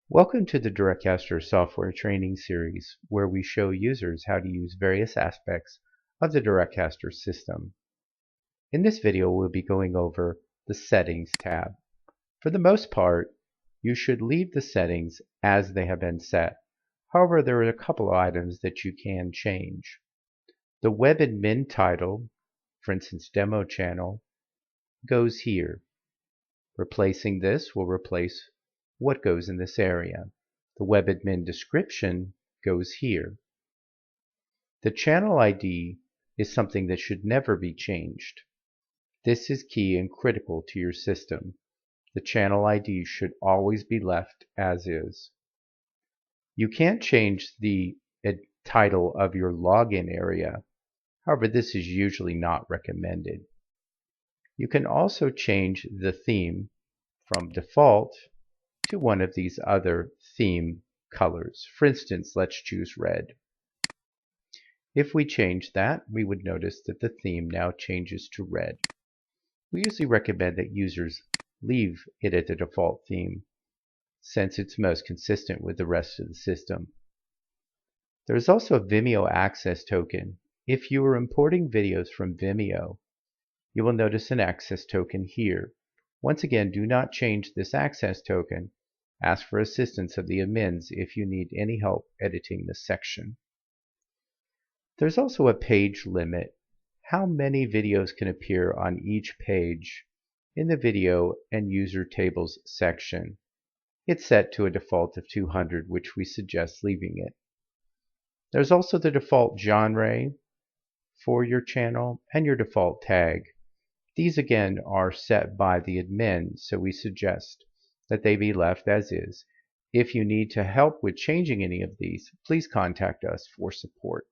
Welcome to the DirectCaster software training series, where we show users how to use various aspects of the DirectCaster system. In this video, we'll be going over the Settings tab. For the most part, you should leave the settings as they have been set. However, there are a couple of items that you can change. The web admin title, for instance Demo Channel, goes here. Replacing this will replace what goes in this area. The web admin description goes here. The channel ID is something that should never be changed. This is key and critical to your system. The channel ID should always be left as is. You can't change the title of your login area. However, this is usually not recommended. You can also change the theme from default to one of these other theme colors. For instance, let's choose red. If we change that, we would notice that the theme now changes to red. We usually recommend that users leave it at the default theme, since it's most consistent with the rest of the system. There is also a Vimeo access token. If you are importing videos from Vimeo, you will notice an access token here. Once again, do not change this access token. Ask for assistance of the admins if you need any help editing this section. There's also a page limit. How many videos can appear on each page in the video and user tables section? It's set to a default of 200, which we suggest leaving it. There's also the default genre for your channel and your default tag. These again are set by the admin, so we suggest that they be left as is. If you need to help with changing any of these, please contact us for support.